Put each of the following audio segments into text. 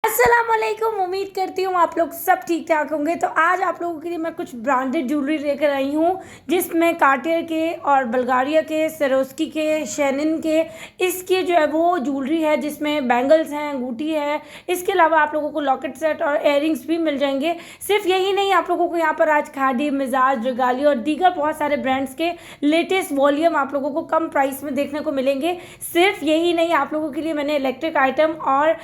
अस्सलामुअलैकुम। उम्मीद करती हूँ आप लोग सब ठीक ठाक होंगे। तो आज आप लोगों के लिए मैं कुछ ब्रांडेड ज्वेलरी लेकर आई हूँ, जिसमें कार्टियर के और बल्गारिया के, सरोस्की के, शेनिन के, इसके जो है वो ज्वेलरी है, जिसमें बैंगल्स हैं, अंगूठी है। इसके अलावा आप लोगों को लॉकेट सेट और इयररिंग्स भी मिल जाएंगे। सिर्फ यही नहीं, आप लोगों को यहाँ पर आज खादी, मिजाज, रेगाली और दीगर बहुत सारे ब्रांड्स के लेटेस्ट वॉल्यूम आप लोगों को कम प्राइस में देखने को मिलेंगे। सिर्फ यही नहीं, आप लोगों के लिए मैंने इलेक्ट्रिक आइटम और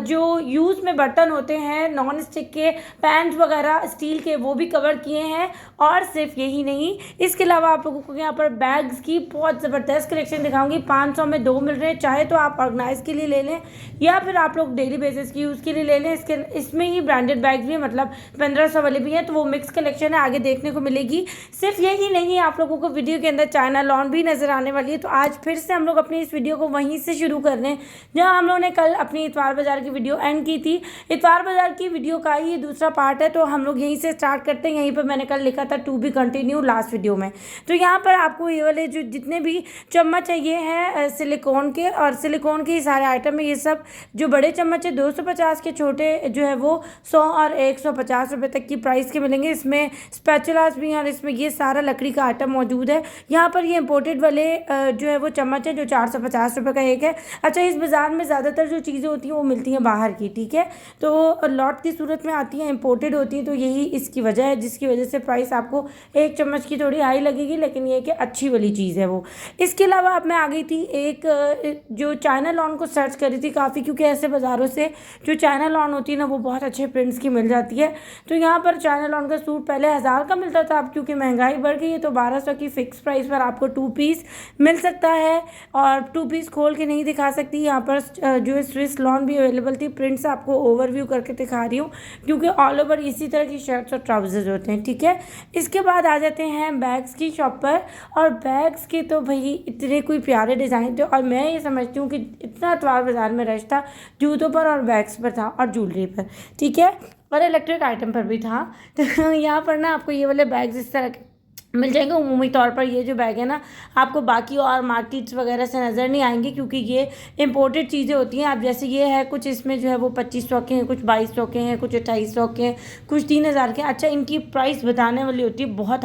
जो यूज़ में बर्तन होते हैं, नॉन स्टिक के पैन्स वगैरह स्टील के, वो भी कवर किए हैं। और सिर्फ यही नहीं, इसके अलावा आप लोगों को यहाँ पर बैग्स की बहुत ज़बरदस्त कलेक्शन दिखाऊंगी। 500 में 2 मिल रहे हैं। चाहे तो आप ऑर्गेनाइज के लिए ले लें या फिर आप लोग डेली बेसिस की यूज़ के लिए ले लें। इसमें ही ब्रांडेड बैग्स भी, मतलब 1500 वाले भी हैं, तो वो मिक्स कलेक्शन है, आगे देखने को मिलेगी। सिर्फ यही नहीं, आप लोगों को वीडियो के अंदर चाइना लॉन भी नज़र आने वाली है। तो आज फिर से हम लोग अपनी इस वीडियो को वहीं से शुरू कर रहे हैं जहाँ हम लोगों ने कल अपनी इतवार बाजार की वीडियो एंड की थी। इतवार बाजार की वीडियो का ही दूसरा पार्ट है, तो हम लोग यहीं से स्टार्ट करते हैं। यहीं पर मैंने कल लिखा था to be continue last video में। तो यहाँ पर आपको ये वाले जो जितने भी चम्मच है, ये हैं सिलिकॉन के, और सिलिकॉन के ही सारे आइटम है। ये सब जो बड़े चम्मच है 250 के, छोटे जो है वो 100 और 150 रुपये तक की प्राइस के मिलेंगे। इसमें स्पैचुलास भी हैं और इसमें ये सारा लकड़ी का आइटम मौजूद है। यहाँ पर ये इम्पोर्टेड वाले जो है वो चम्मच है, जो 450 रुपये का एक है। अच्छा, इस बाज़ार में ज़्यादातर जो चीज़ें होती हैं वो मिलती हैं बाहर की, ठीक है, तो लॉट की सूरत में आती हैं, इंपोर्टेड होती हैं। तो यही इसकी वजह है, जिसकी वजह से प्राइस आपको एक चम्मच की थोड़ी हाई लगेगी, लेकिन ये कि अच्छी वाली चीज़ है वो। इसके अलावा अब मैं आ गई थी एक जो चाइना लॉन को सर्च कर रही थी काफ़ी, क्योंकि ऐसे बाज़ारों से जो चाइना लॉन होती है ना, वो बहुत अच्छे प्रिंट्स की मिल जाती है। तो यहाँ पर चाइना लॉन का सूट पहले 1000 का मिलता था, अब क्योंकि महंगाई बढ़ गई है तो 1200 की फ़िक्स प्राइस पर आपको 2 पीस मिल सकता है। और 2 पीस खोल के नहीं दिखा सकती, यहाँ पर जो है स्विस लॉन भी अवेलेबल थी। प्रिंट्स आपको ओवरव्यू करके दिखा रही हूँ, क्योंकि ऑल ओवर इसी तरह की शर्ट्स और ट्राउजर्स होते हैं, ठीक है। इसके बाद आ जाते हैं बैग्स की शॉप पर। और बैग्स के तो भाई इतने कोई प्यारे डिज़ाइन थे, और मैं ये समझती हूँ कि इतना इतवार बाज़ार में रश था, जूतों पर और बैग्स पर था और ज्वेलरी पर, ठीक है, और इलेक्ट्रिक आइटम पर भी था। तो यहाँ पर ना आपको ये वाले बैग्स इस तरह के मिल जाएंगे। उमूमी तौर पर ये जो बैग है ना, आपको बाकी और मार्केट्स वगैरह से नज़र नहीं आएंगे, क्योंकि ये इंपोर्टेड चीज़ें होती हैं। अब जैसे ये है, कुछ इसमें जो है वो 2500 के हैं, कुछ 2200 के हैं, कुछ 2800 के हैं, कुछ 3000 के हैं। अच्छा, इनकी प्राइस बताने वाली होती है बहुत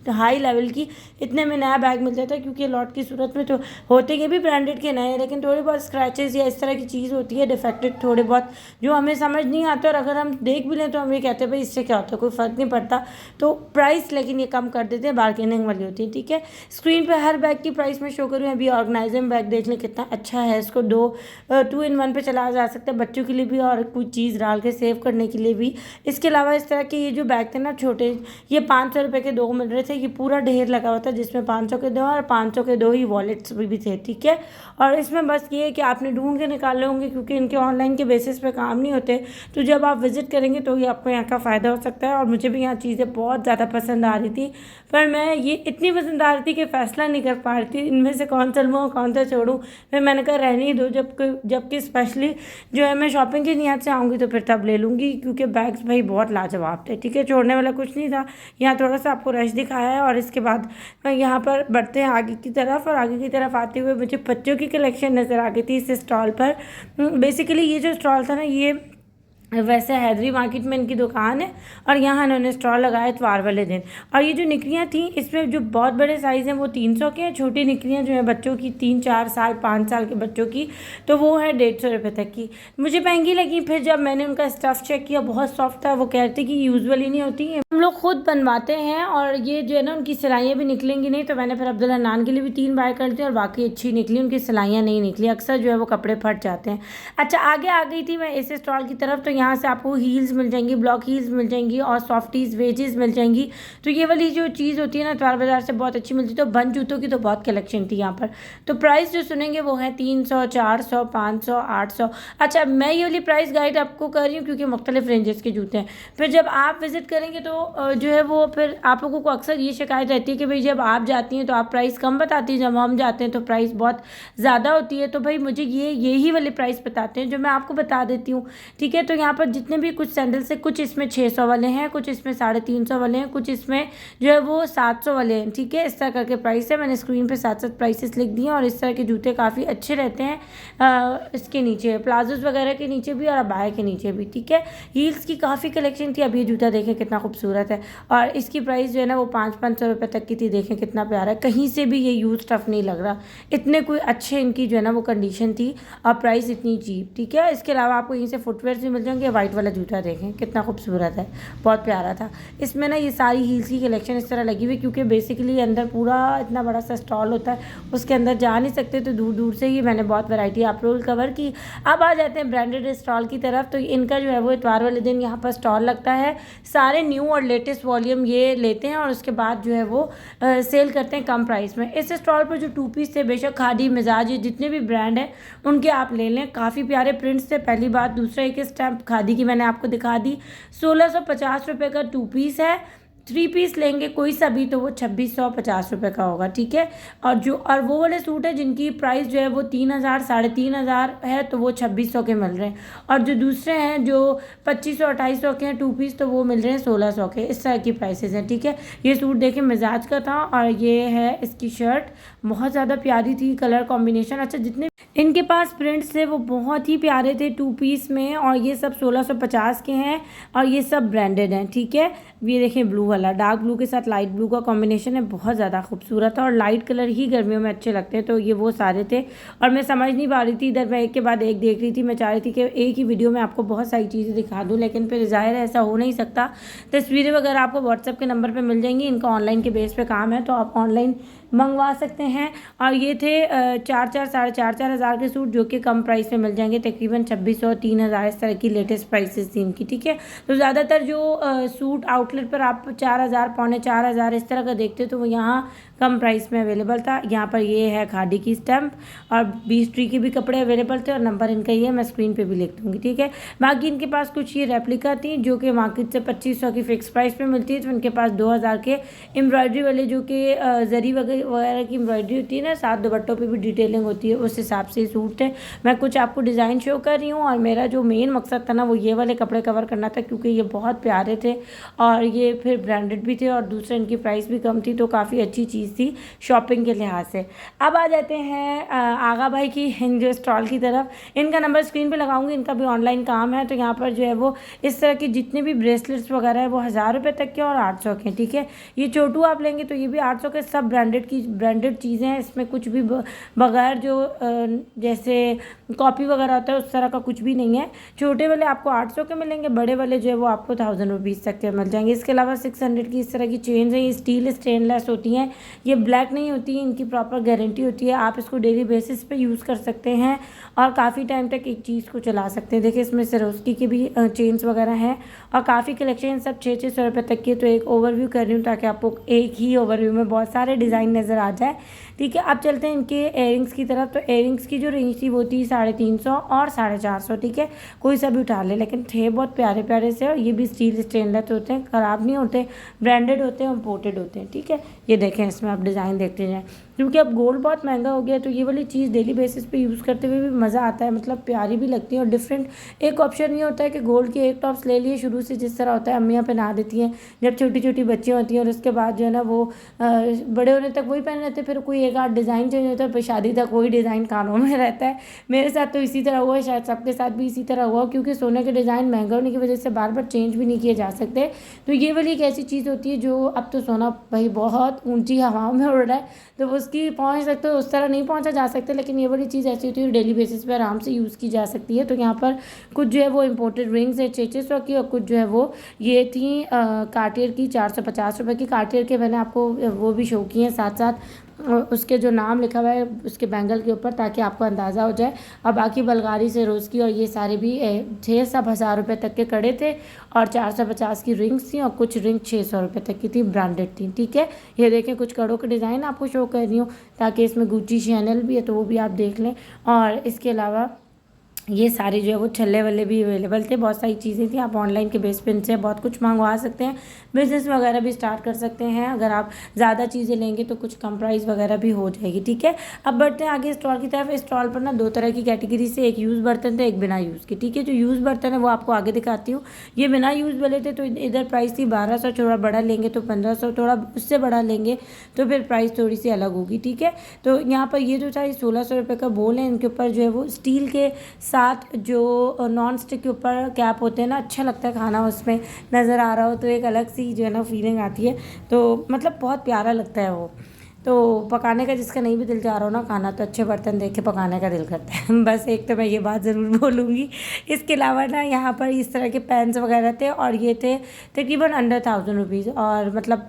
हाई लेवल की। इतने में नया बैग मिल जाता है, क्योंकि लॉट की सूरत में तो होते ये भी ब्रांडेड के नए, लेकिन थोड़ी बहुत स्क्रैचेस या इस तरह की चीज़ होती है, डिफेक्टेड थोड़े बहुत, जो हमें समझ नहीं आते। और अगर हम देख भी लें तो हम ये कहते हैं भाई इससे क्या होता है, कोई फ़र्क नहीं पड़ता। तो प्राइस लेकिन ये कम कर देते हैं, बार्गेनिंग वाली होती है, ठीक है। स्क्रीन पर हर बैग की प्राइस में शो करूँ। अभी ऑर्गेनाइजम बैग देख लें कितना अच्छा है। इसको 2 in 1 पे चलाया जा सकता है, बच्चों के लिए भी और कुछ चीज़ डाल के सेव करने के लिए भी। इसके अलावा इस तरह के ये जो बैग थे ना छोटे, ये 500 रुपये के 2 मिल रहे थे। ये पूरा ढेर लगा हुआ था, जिसमें 500 के 2 और 500 के 2 ही वॉलेट्स भी थे, ठीक है। और इसमें बस ये है कि आपने ढूंढ के निकाले होंगे, क्योंकि इनके ऑनलाइन के बेसिस पे काम नहीं होते। तो जब आप विजिट करेंगे तो ये आपको यहाँ का फ़ायदा हो सकता है। और मुझे भी यहाँ चीज़ें बहुत ज़्यादा पसंद आ रही थी, पर मैं ये इतनी पसंद आ रही थी कि फ़ैसला नहीं कर पा रही थी इनमें से कौन सा लूँ कौन सा छोड़ूँ। फिर मैंने कहा रहने ही दो, जबकि स्पेशली जो है मैं शॉपिंग की नियत से आऊँगी तो फिर तब ले लूँगी, क्योंकि बैग्स भाई बहुत लाजवाब थे, ठीक है। छोड़ने वाला कुछ नहीं था। यहाँ थोड़ा सा आपको रश दिखाया है। और इसके बाद यहाँ पर बढ़ते हैं आगे की तरफ, और आगे की तरफ आते हुए मुझे बच्चों की कलेक्शन नज़र आ गई थी इस स्टॉल पर। बेसिकली ये जो स्टॉल था ना, ये वैसे हैदरी मार्केट में इनकी दुकान है, और यहाँ इन्होंने स्टॉल लगाया इतवार वाले दिन। और ये जो निकलियाँ थी, इसमें जो बहुत बड़े साइज़ हैं वो 300 के हैं। छोटी निकलियाँ जो हैं बच्चों की 3-4 साल 5 साल के बच्चों की, तो वो है 150 रुपये तक की। मुझे महंगी लगी। फिर जब मैंने उनका स्टफ़ चेक किया, बहुत सॉफ्ट था। वो कह रहे थे कि यूजुअली नहीं होती, हम लोग खुद बनवाते हैं, और ये जो है ना उनकी सिलाइयाँ भी निकलेंगी नहीं। तो मैंने फिर अब्दुल हन्नान के लिए भी 3 बाय कर दी, और बाकी अच्छी निकली, उनकी सिलाइयाँ नहीं निकली। अक्सर जो है वो कपड़े फट जाते हैं। अच्छा, आगे आ गई थी मैं इस स्टॉल की तरफ। तो यहाँ से आपको हील्स मिल जाएंगी, ब्लॉक हील्स मिल जाएंगी, और सॉफ्टीज वेजेस मिल जाएंगी। तो ये वाली जो चीज़ होती है ना, इतवार बाजार से बहुत अच्छी मिलती है। तो बंद जूतों की तो बहुत कलेक्शन थी यहाँ पर। तो प्राइस जो सुनेंगे वो है 300, 400, 500, 800। अच्छा, मैं ये वाली प्राइस गाइड आपको कर रही हूँ क्योंकि मुख्तलिफ रेंजेस के जूते हैं। फिर जब आप विजिट करेंगे तो जो है वो फिर आप लोगों को अक्सर ये शिकायत रहती है कि भाई जब आप जाती हैं तो आप प्राइस कम बताती हैं, जब हम जाते हैं तो प्राइस बहुत ज़्यादा होती है। तो भाई मुझे यही वाली प्राइस बताते हैं जो मैं आपको बता देती हूँ, ठीक है। तो यहाँ यहाँ पर जितने भी कुछ सैंडल्स है, कुछ इसमें 600 वाले हैं, कुछ इसमें 350 वाले हैं, कुछ इसमें जो है वो 700 वाले हैं, ठीक है। इस तरह करके प्राइस है, मैंने स्क्रीन पे साथ साथ प्राइसेस लिख दिए। और इस तरह के जूते काफ़ी अच्छे रहते हैं इसके नीचे, प्लाजोज वगैरह के नीचे भी और अबाया के नीचे भी, ठीक है। हील्स की काफ़ी कलेक्शन थी। अब ये जूता देखें कितना खूबसूरत है, और इसकी प्राइस जो है ना वो 500 रुपये तक की थी। देखें कितना प्यारा है, कहीं से भी ये यूज टफ नहीं लग रहा, इतने कोई अच्छे इनकी जो है ना वो कंडीशन थी, और प्राइस इतनी चीप, ठीक है। इसके अलावा आपको यहीं से फुटवेयर भी मिल जाएंगे। वाइट वाला जूता देखें कितना खूबसूरत है, बहुत प्यारा था। इसमें ना ये सारी हील्स की कलेक्शन इस तरह लगी हुई, क्योंकि बेसिकली अंदर पूरा इतना बड़ा सा स्टॉल होता है, उसके अंदर जा नहीं सकते, तो दूर दूर से ही मैंने बहुत वैरायटी आप लोग कवर की। अब आ जाते हैं ब्रांडेड स्टॉल की तरफ। तो इनका जो है वो इतवार वाले दिन यहाँ पर स्टॉल लगता है, सारे न्यू और लेटेस्ट वॉल्यूम ये लेते हैं, और उसके बाद जो है वो सेल करते हैं कम प्राइस में। इस स्टॉल पर जो 2 पीस थे, बेशक खादी, मिजाज, ये जितने भी ब्रांड हैं उनके आप ले लें, काफ़ी प्यारे प्रिंट्स थे, पहली बात। दूसरा, एक स्टैम्प खादी की मैंने आपको दिखा दी, 1650 रुपये का 2 पीस है। 3 पीस लेंगे कोई सा भी तो वो 2650 रुपये का होगा, ठीक है। और वो वाले सूट है जिनकी प्राइस जो है वो 3000 3500 है, तो वो 2600 के मिल रहे हैं। और जो दूसरे हैं जो 2500 2800 के हैं 2 पीस, तो वो मिल रहे हैं 1600 के। इस तरह की प्राइसेस हैं, ठीक है। ये सूट देखें मिजाज का था, और ये है इसकी शर्ट, बहुत ज़्यादा प्यारी थी, कलर कॉम्बिनेशन अच्छा, जितने इनके पास प्रिंट्स थे वो बहुत ही प्यारे थे 2 पीस में। और ये सब 1650 के हैं, और ये सब ब्रांडेड हैं, ठीक है। ये देखें ब्लू वाला, डार्क ब्लू के साथ लाइट ब्लू का कॉम्बिनेशन है, बहुत ज़्यादा खूबसूरत है, और लाइट कलर ही गर्मियों में अच्छे लगते हैं, तो ये वो सारे थे। और मैं समझ नहीं पा रही थी, इधर मैं एक के बाद एक देख रही थी, मैं चाह रही थी कि एक ही वीडियो में आपको बहुत सारी चीज़ें दिखा दूँ, लेकिन फिर ज़ाहिर है ऐसा हो नहीं सकता। तस्वीरें वगैरह आपको व्हाट्सएप के नंबर पर मिल जाएंगी, इनका ऑनलाइन के बेस पर काम है, तो आप ऑनलाइन मंगवा सकते हैं। और ये थे 4 साढ़े 4 हज़ार के सूट, जो कि कम प्राइस में मिल जाएंगे, तकरीबन 2600 3000 इस तरह की लेटेस्ट प्राइसेस थी इनकी, ठीक है। तो ज़्यादातर जो सूट आउटलेट पर आप 4000 पौने 4000 इस तरह का देखते, तो वो यहाँ कम प्राइस में अवेलेबल था। यहाँ पर ये है खादी की स्टैम्प, और 20 ट्री के भी कपड़े अवेलेबल थे, और नंबर इनका ये मैं स्क्रीन पे भी लिख दूँगी, ठीक है। बाकी इनके पास कुछ ये रेप्लिका थी, जो कि मार्केट से 2500 की फ़िक्स प्राइस पे मिलती है, तो इनके पास 2000 के एम्ब्रॉयडरी वाले, जो कि जरी वगैरह की एम्ब्रॉयडरी होती है ना, साथ दुपट्टों पे भी डिटेलिंग होती है, उस हिसाब से सूट है। मैं कुछ आपको डिज़ाइन शो कर रही हूँ, और मेरा जो मेन मकसद था ना वो ये वाले कपड़े कवर करना था, क्योंकि ये बहुत प्यारे थे, और ये फिर ब्रांडेड भी थे, और दूसरे इनकी प्राइस भी कम थी, तो काफ़ी अच्छी चीज़ थी शॉपिंग के लिहाज से। अब आ जाते हैं आगा भाई की जो स्टॉल की तरफ। इनका नंबर स्क्रीन पे लगाऊंगी, इनका भी ऑनलाइन काम है। तो यहाँ पर जो है वो इस तरह के जितने भी ब्रेसलेट्स वगैरह है वो 1000 रुपये तक के और 800 के, ठीक है। ये छोटू आप लेंगे तो ये भी 800 के, सब ब्रांडेड चीज़ें हैं, इसमें कुछ भी बगैर जो जैसे कॉपी वगैरह होता है उस तरह का कुछ भी नहीं है। छोटे वाले आपको 800 के मिलेंगे, बड़े वाले जो है वो आपको 1000 रुपीज़ तक के मिल जाएंगे। इसके अलावा 600 की इस तरह की चेन्स हैं, ये स्टील स्टेनलेस होती हैं, ये ब्लैक नहीं होती है, इनकी प्रॉपर गारंटी होती है। आप इसको डेली बेसिस पे यूज़ कर सकते हैं और काफ़ी टाइम तक एक चीज़ को चला सकते हैं। देखिए इसमें सरोस्की की भी चेन्स वगैरह हैं, और काफ़ी कलेक्शन सब 600 रुपये तक की। तो एक ओवरव्यू कर रही हूँ ताकि आपको एक ही ओवरव्यू में बहुत सारे डिज़ाइन नज़र आ जाए, ठीक है। अब चलते हैं इनके एयरिंग्स की तरफ। तो एयरिंग्स की जो रेंज थी वो थी 350 और 450, ठीक है। कोई सा भी उठा ले, लेकिन थे बहुत प्यारे प्यारे से, और ये भी स्टील स्टेनलेस होते हैं, ख़राब नहीं होते, ब्रांडेड होते हैं, इम्पोर्टेड होते हैं, ठीक है। ये देखें, इसमें आप डिज़ाइन देखते जाएँ, क्योंकि अब गोल्ड बहुत महंगा हो गया, तो ये वाली चीज़ डेली बेसिस पे यूज़ करते हुए भी मज़ा आता है, मतलब प्यारी भी लगती है। और डिफरेंट एक ऑप्शन ये होता है कि गोल्ड के एक टॉप्स ले लिए शुरू से, जिस तरह होता है अम्मियाँ पहना देती हैं जब छोटी छोटी बच्चियाँ होती हैं, और उसके बाद जो है ना वो बड़े होने तक वही पहन रहते हैं, फिर कोई एक आध डिज़ाइन चेंज होता है, फिर शादी तक वही डिज़ाइन कानों में रहता है। मेरे साथ तो इसी तरह हुआ है, शायद सबके साथ भी इसी तरह हुआ, क्योंकि सोने के डिज़ाइन महंगा होने की वजह से बार बार चेंज भी नहीं किए जा सकते। तो ये वाली एक ऐसी चीज़ होती है जो, अब तो सोना भाई बहुत ऊँची हवाओं में उड़ रहा है, तो उसकी पहुँच सकते हो उस तरह नहीं पहुँचा जा सकता, लेकिन ये वाली चीज़ ऐसी होती है डेली बेसिस पे आराम से यूज़ की जा सकती है। तो यहाँ पर कुछ जो है वो इम्पोर्टेड रिंग्स है 600 की, और कुछ जो है वो ये थी कार्टियर की 450 रुपये की। कार्टियर के मैंने आपको वो भी शो किए हैं, साथ साथ उसके जो नाम लिखा हुआ है उसके बैंगल के ऊपर, ताकि आपको अंदाज़ा हो जाए। और बाकी बलगारी से रोज़ की और ये सारे भी थे, सब 1000 रुपये तक के कड़े थे, और 450 की रिंग्स थी, और कुछ रिंग 600 रुपये तक की थी, ब्रांडेड थी, ठीक है। ये देखें कुछ कड़ों के डिज़ाइन आपको शो कर रही हूँ, ताकि इसमें गुच्ची शैनल भी है तो वो भी आप देख लें। और इसके अलावा ये सारे जो है वो छल्ले वल्ले भी अवेलेबल थे, बहुत सारी चीज़ें थी। आप ऑनलाइन के बेस पे इनसे बहुत कुछ मंगवा सकते हैं, बिजनेस वगैरह भी स्टार्ट कर सकते हैं। अगर आप ज़्यादा चीज़ें लेंगे तो कुछ कम प्राइस वगैरह भी हो जाएगी, ठीक है। अब बढ़ते हैं आगे स्टॉल की तरफ। स्टॉल पर ना दो तरह की कैटेगरी से, एक यूज़ बर्तन थे, एक बिना यूज़ के, ठीक है। जो यूज़ बर्तन है वो आपको आगे दिखाती हूँ। ये बिना यूज़ वाले थे तो इधर प्राइस थी 1200, थोड़ा बड़ा लेंगे तो 1500, थोड़ा उससे बड़ा लेंगे तो फिर प्राइस थोड़ी सी अलग होगी, ठीक है। तो यहाँ पर ये जो था 1600 रुपये का बोल है। इनके ऊपर जो है वो स्टील के साथ जो नॉन स्टिक के ऊपर कैप होते हैं ना, अच्छा लगता है खाना उसमें नज़र आ रहा हो तो एक अलग सी जो है ना फीलिंग आती है। तो मतलब बहुत प्यारा लगता है वो। तो पकाने का जिसका नहीं भी दिल चाह रहा हो ना खाना, तो अच्छे बर्तन देख के पकाने का दिल करता है। बस एक तो मैं ये बात ज़रूर बोलूँगी। इसके अलावा ना यहाँ पर इस तरह के पैन्स वगैरह थे और ये थे तकरीबन अंडर 1000 रुपीज़, और मतलब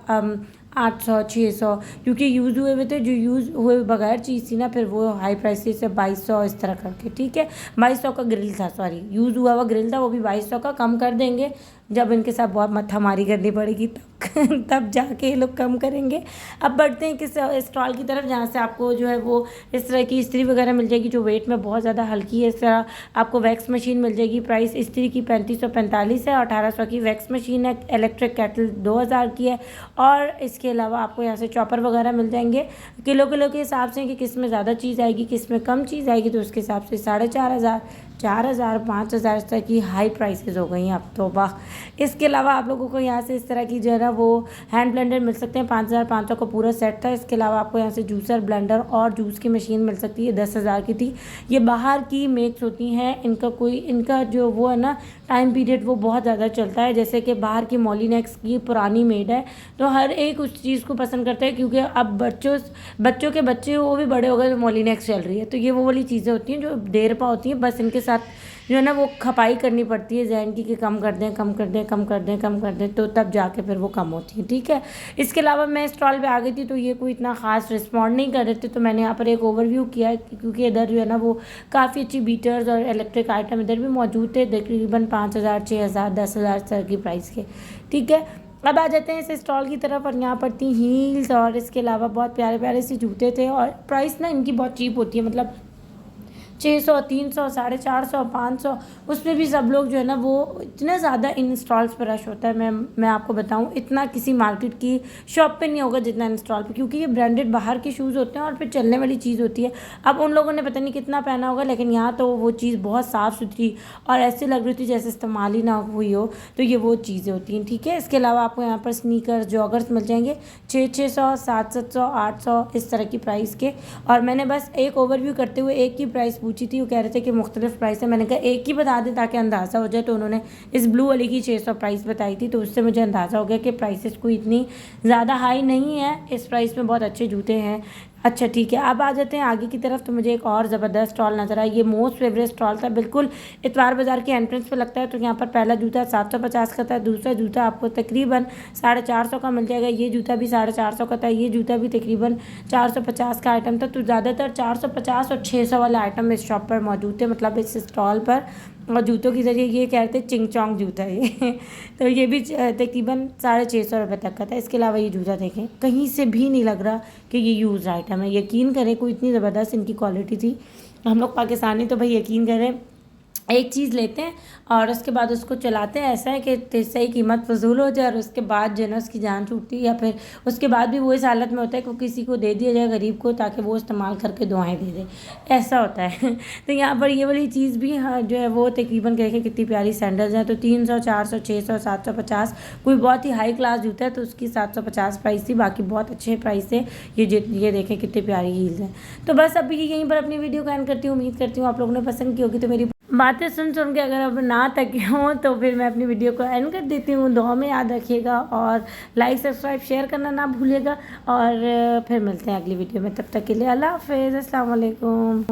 800 600, क्योंकि यूज़ हुए हुए थे। जो यूज़ हुए बगैर चीज़ थी ना फिर वो हाई प्राइस से 2200 इस तरह करके, ठीक है। 2200 का ग्रिल था, सॉरी यूज़ हुआ हुआ ग्रिल था, वो भी 2200 का। कम कर देंगे जब इनके साथ बहुत मत्थामारी करनी पड़ेगी तब जाके ये लोग कम करेंगे। अब बढ़ते हैं किस स्टॉल की तरफ, जहाँ से आपको जो है वो इस तरह की इस्त्री वगैरह मिल जाएगी जो वेट में बहुत ज़्यादा हल्की है। इस तरह आपको वैक्स मशीन मिल जाएगी। प्राइस इस्त्री की 3545 है, 1800 की वैक्स मशीन है। इलेक्ट्रिक केटल 2000 की है। और इसके अलावा आपको यहाँ से चॉपर वगैरह मिल जाएंगे किलो के हिसाब से, कि किस में ज़्यादा चीज़ आएगी किस में कम चीज़ आएगी, तो उसके हिसाब से 4500, 4000, 5000 इस तरह की हाई प्राइसेस हो गई हैं अब तो। वाह। इसके अलावा आप लोगों को यहाँ से इस तरह की जो है ना वो हैंड ब्लेंडर मिल सकते हैं। 5500 का पूरा सेट था। इसके अलावा आपको यहाँ से जूसर, ब्लेंडर और जूस की मशीन मिल सकती है, 10,000 की थी। ये बाहर की मेक्स होती हैं, इनका जो वो है ना टाइम पीरियड वो बहुत ज़्यादा चलता है। जैसे कि बाहर की मोलिनेक्स की पुरानी मेड है, तो हर एक उस चीज़ को पसंद करता है, क्योंकि अब बच्चों के बच्चे वो भी बड़े हो गए तो मोलिनेक्स चल रही है। तो ये वो वाली चीज़ें होती हैं जो देर पा होती हैं, बस इनके साथ जो है ना वो खपाई करनी पड़ती है जहन की, कि कम कर दें कम कर दें कम कर दें कम कर दें, तो तब जाके फिर वो कम होती है, ठीक है। इसके अलावा मैं स्टॉल पे आ गई थी तो ये कोई इतना ख़ास रिस्पॉन्ड नहीं कर रहे थे, तो मैंने यहाँ पर एक ओवरव्यू किया है, क्योंकि इधर जो है ना वो काफ़ी अच्छी बीटर्स और इलेक्ट्रिक आइटम इधर भी मौजूद थे, तकरीबन 5000, 6000, 10,000 तक की प्राइस के, ठीक है। अब आ जाते हैं इस स्टॉल की तरफ, और यहाँ पर थी हील्स और इसके अलावा बहुत प्यारे प्यारे से जूते थे। और प्राइस ना इनकी बहुत चीप होती है, मतलब 600, 300, 450, 500, उसमें भी सब लोग जो है ना वो इतने ज़्यादा इन स्टॉल्स पर रश होता है। मैं आपको बताऊं, इतना किसी मार्केट की शॉप पे नहीं होगा जितना इन स्टॉल पे, क्योंकि ये ब्रांडेड बाहर के शूज़ होते हैं और फिर चलने वाली चीज़ होती है। अब उन लोगों ने पता नहीं कितना पहना होगा, लेकिन यहाँ तो वो चीज़ बहुत साफ़ सुथरी और ऐसे लग रही थी जैसे इस्तेमाल ही ना हुई हो, तो ये वो चीज़ें होती हैं, ठीक है। इसके अलावा आपको यहाँ पर स्नीकर्स, जॉगर्स मिल जाएंगे 600, 700, 800 इस तरह की प्राइस के। और मैंने बस एक ओवरव्यू करते हुए एक की प्राइस पूछी थी, वो कह रहे थे कि मुख्तलिफ प्राइस है। मैंने कहा एक ही बता दें ताकि अंदाज़ा हो जाए, तो उन्होंने इस ब्लू वाली की 600 प्राइस बताई थी, तो उससे मुझे अंदाज़ा हो गया कि प्राइसेस कोई इतनी ज़्यादा हाई नहीं है, इस प्राइस में बहुत अच्छे जूते हैं। अच्छा ठीक है, अब आ जाते हैं आगे की तरफ। तो मुझे एक और ज़बरदस्त स्टॉल नज़र आया, ये मोस्ट फेवरेट स्टॉल था, बिल्कुल इतवार बाज़ार के एंट्रेंस पे लगता है। तो यहाँ पर पहला जूता 750 का था, दूसरा जूता आपको तकरीबन 450 का मिल जाएगा, ये जूता भी 450 का था, ये जूता भी तकरीबन 450 का आइटम था। तो ज़्यादातर 450 और 600 वाले आइटम इस शॉप पर मौजूद थे, मतलब इस स्टॉल पर। और जूतों की जरिए ये कहते हैं चिंग चोंग जूता है ये तो ये भी तकरीबन 650 रुपये तक का था। इसके अलावा ये जूता देखें, कहीं से भी नहीं लग रहा कि ये यूज़ आइटम है, यकीन करें कोई इतनी ज़बरदस्त इनकी क्वालिटी थी। हम लोग पाकिस्तानी तो भाई यकीन करें एक चीज़ लेते हैं और उसके बाद उसको चलाते हैं, ऐसा है कि सही कीमत वसूल हो जाए और उसके बाद जो है ना उसकी जान छूटती है, या फिर उसके बाद भी वो इस हालत में होता है कि किसी को दे दिया जाए गरीब को, ताकि वो इस्तेमाल करके दुआएं दे दे, ऐसा होता है तो यहाँ पर ये वाली चीज़ भी हाँ जो है वो तकरीबन देखें कितनी प्यारी सैंडल्स हैं। तो 300, 400, 600, 750, कोई बहुत ही हाई क्लास जूता है तो उसकी 750 प्राइस थी, बाकी बहुत अच्छे प्राइस थे। ये देखें कितनी प्यारी हील्स हैं। तो बस अभी यहीं पर अपनी वीडियो को एंड करती हूँ। उम्मीद करती हूँ आप लोगों ने पसंद की होगी। तो मेरी बातें सुन के अगर अब ना तक हों तो फिर मैं अपनी वीडियो को एंड कर देती हूँ। दुआ में याद रखिएगा और लाइक, सब्सक्राइब, शेयर करना ना भूलिएगा। और फिर मिलते हैं अगली वीडियो में, तब तक के लिए अल्लाह हाफ़िज़, अस्सलाम वालेकुम।